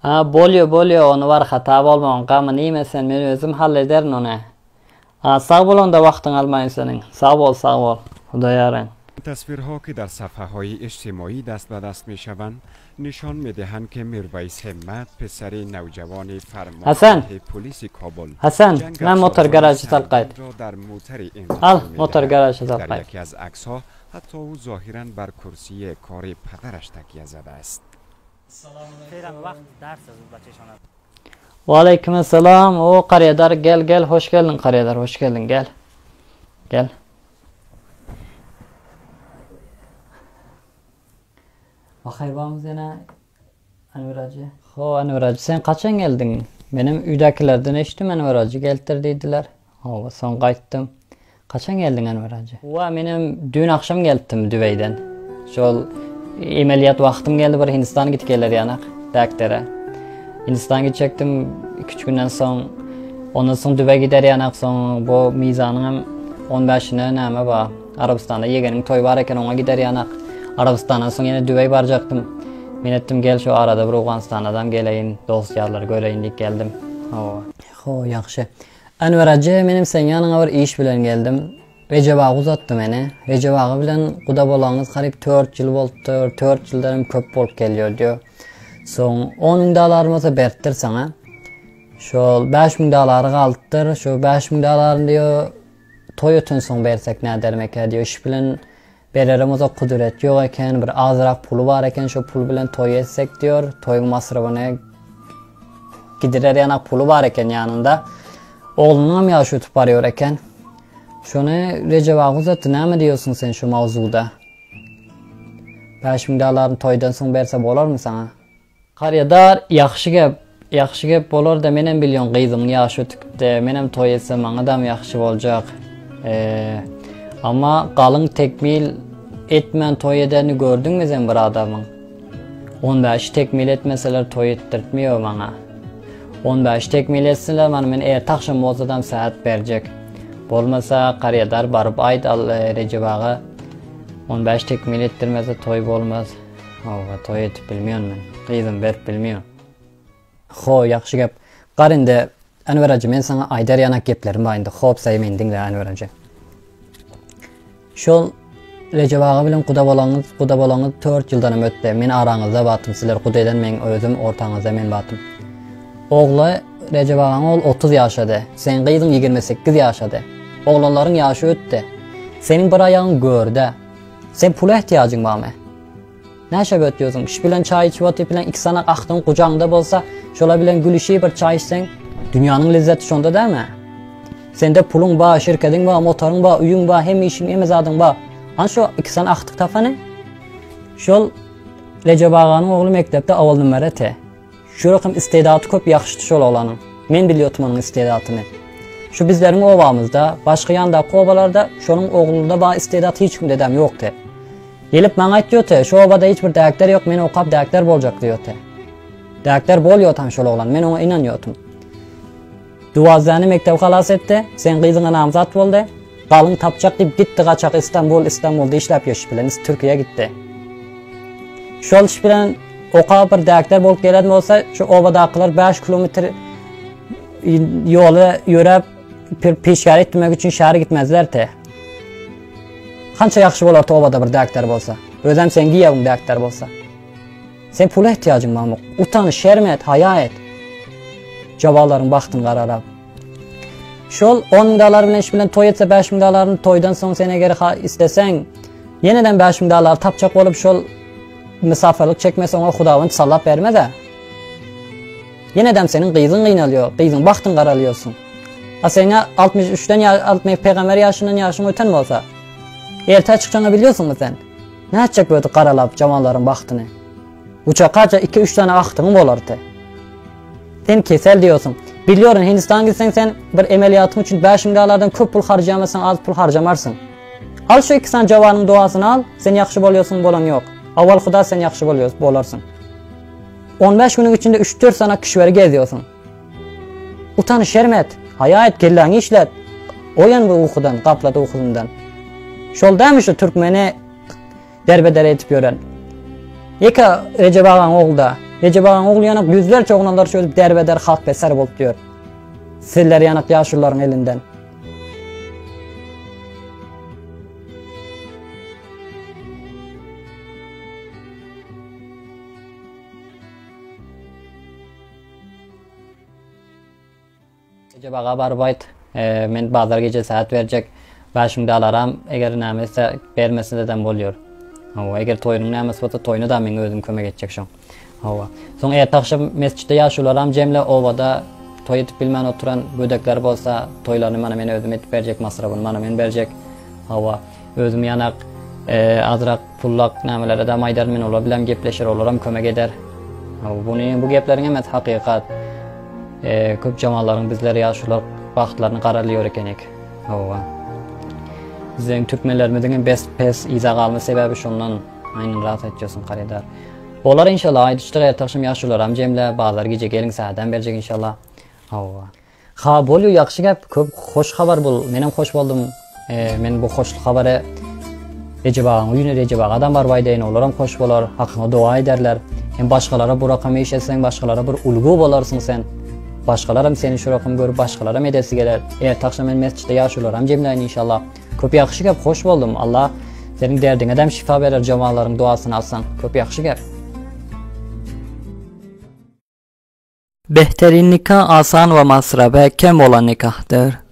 Ha bolyo onu var hata bolmagan gamı neyimesen men özüm hallederin onu. Ha sağ bol onda vaqtın almayın senin. Sağ ol. Xudoyarın. تصویرها که در صفحه‌های اجتماعی دست به دست می‌شوند نشان می‌دهند که میرویس همت پسر نوجوان فرمانده پلیس کابل Hasan, ben motor garajı salqaydı. در موتر Al motor garajı در salqaydı. یکی از عکس‌ها حتی او ظاهراً بر کرسی کار پدرش تکیه زده است. Ve aleykümselam. O Karayadar gel hoş geldin Karayadar hoş geldin gel. Gel. Bakayır bağımız yana Anwar Hacı. Ho Anwar Hacı sen kaçan geldin? Benim üydakilerden eşittim Anwar Hacı geldirdiydiler. Ho son qaytdım. Kaçan geldin Anwar Hacı? Wa benim dün akşam geldim Dübeyden. Şol ameliyat vaqtim geldi bir Hindistan git gelir yanak doktora. Hindistan gidecektim 2-3 günden son. Ondan sonra Dübey gider yanak son bu mizanım 15'ine näme ba. Arabistan'da yegenin toy var eken ona gider yanak. Arabistan'dan sonra yine Dübey baracaktım. Men ettim gel şu arada bir Afganistan adam geleyin, dostlarlar göreyin deyip geldim. Ho yaxşı. Anwar Hacı menim sen yanına bir iş bilen geldim. Recep ağa uzatdı meni. Recep ağa bilen quda bolağınız qarib 4 yıl boldu. 4 yıldarım köp bolup geliyor diyor. Son 10.000 dolarımızı berttir sana. Şol 5.000 doları qaldıdır. Şu 5.000 dolarını diyor toy ötün son bersek ne dermek diyor. İş bilen bererimize kudret yok eken, bir azrak pulu var eken, şu pul bilen toy etsek diyor. Toyun masrafına gidirer yanak pulu var eken yanında. Oğlunam yaşı ötüp arıyor eken. Şunu Recep ağa uzattı, ne mi diyorsun sen şu mavzuda? 5.000 dolarını toydan son berse bolar mı sana? Karayadar yaxşı gep bolar da menem bilyon qıydım yaşı ötükde, menem toy etsem bana da mı yaxşı olacak? Ama qalın tekmil etmen toy edeni gördün mü sen bir adamın? 15 tekmil etmeseler toy ettirtmiyor bana. 15 tekmil etsinler bana men eğer taxşam olsadan saat verecek. Bolmasa Karayadar barıp ayt al Recep ağa 15 tekmil ettirmese toy bolmaz. Toy etip bilmiyorum men. Qıydım berip bilmiyorum. Ho yaxşı gep. Qarinde Anwar Hacı men sana aydar yanak geplerim bayındı. Hop saymen dinle Anwar Hacı. Şol Recep ağa bilen quda bolağınız 4 yıldan ötdi. Men aranızda batım. Sizler qudaydan men özüm ortağınızda men batım. Oğlu Recep ağaң ol 30 yaşadı. Sen qıydın 28 yaşadı. Oğlanların yaşı ötdi. Senin bir ayağın gördü. Sen pula ihtiyacın var mı? Näşe ötüyorsun? İş bilen çay içip oturup bilen 2 sanak axtın qucağında bolsa, şola bilen gülüşüp bir çay içsen, dünyanın lezzeti şonda değil mi? Sende pulun var, şirketin var, motorun var, uyun var, hem işin hem zadın var. An şu 2 sanak axtık tafanı? Şol Recep ağanın oğlu mektepte avval numarate. Şu rakam istedatı köp yaxşıdı şol oğlanın. Men biliyordum onun istedatını. Şu bizlerin ovamızda, başka yandaki ovalarda şonun oğlunda bağ istedatı hiç kim dedem yoktu. Gelip bana aytıyordu, şu ovada hiçbir direktör yok, men okap direktör bolacak diyordu. Direktör boluyor tam şol oğlan, men ona inanıyordum. Duvazlarını mektep halas etti, sen kızına namzat oldu. Qalın tapacak deyip gitti kaçak İstanbul'da işlep yaş bilen, Türkiye'ye gitti. Şol iş bilen oqa bir direktör bolup gelen olsa, şu ovadakiler 5 kilometre yolu yürüp peşkar etmek için şehre gitmezler te. Qancha yaxşı bolar ovada bir direktör bolsa, özüm sen giyevin direktör bolsa. Sen pula ihtiyacın var mı? Utanış, şermet, haya et. Cavalların baxtın qararab. Şol 10.000 dolar bilen iş bilen toy etse 5.000 dolarını toydan son sene geri istesen, yeniden 5.000 dolar tapacak olup şol misafirlik çekmese ona Xudavand sallap verme de. Yeniden senin qıyızın qiynalıyor, qıyızın baxtın qaralıyorsun. Sena 63'ten 60 peygamber yaşın öten mi olsa? Ertə çıkacağını biliyorsun mu sen? Ne edecek böyle qaralap camalların baxtını? Uçaqaca 2-3 tane axtığın olardı. Sen kesel diyorsun. Biliyorsun Hindistan gitsen sen bir ameliyatın için 5.000 dolardan köp pul harcayamazsan az pul harcamarsın. Al şu 2 tane cavanın duasını al, sen yaxşı boluyorsun bolan yok. Avval Xuda sen yaxşı bolarsın. 15 günün içinde 3-4 sana kişileri geziyorsun. Utanış, şermet, haya et, kelleni işlet. Oyan bu uykudan, qapladı uykusundan. Şol demiş o Türkmeni derbeder etip gören. Yeka Recep ağaң oğlu da. Recep Ağa'nın oğlu yanak yüzlerce oğlanlar şöyle derbeder halk beser bolup diyor. Siller yanak yaşlıların elinden. Recep Ağa barıp ayt, men bazar gece saat verecek, başımda alaram, eğer nämese bermesi deden boluyor. Hawa, eğer toyunun nämesi bolsa toyunu da men özüm kömek etjek şoň. Hawa. Soň ertaşam mesçitde ýaşularam jemle obada toy etip bilmän oturan bödekler bolsa toylaryny mana men özüm etip berjek, masrabyny mana men berjek. Hawa, özüm ýanak azrak pullak nämelere de maýdar men olar bilen gepleşer olaram, kömek eder. Hawa, bu gepleriň emes hakykat. Köp jamallaryň bizleri ýaşular bagtlaryny garalýar ekenek. Hawa. Bizden türkmenlerimiziň pes iza galma sebebi şondan aýnyn rahat etjesin garadar. Olar inşallah aýdyşdyk ertaşam ýaşularam jemle bazar gece geliň saatdan berjek inşallah. Hawa. Ha bolýar ýaxşy gep, köp hoş habar bol. Menem hoş boldum. Men bu hoşluk habary Recep Ağa'nın uyuny Recep Ağa'dan barbaý deýin, olaram hoş bolar, hakyna dua ederler. Hem başgalara bu rakamy eşetseň, başgalara bir ulgu bolarsyň sen. Başgalarym seni şu rakam görüp başgalara edesi geler. Taşam men mesçitde ýaşularam jemleýin inşallah. Köp ýaxşy gep, hoş boldum. Allah seniň derdiňe dem şifa berer, jamaalaryň duasyny alsan. Köp ýaxşy gep. Behterin nikah asan ve masrabı kem olan nikahdır.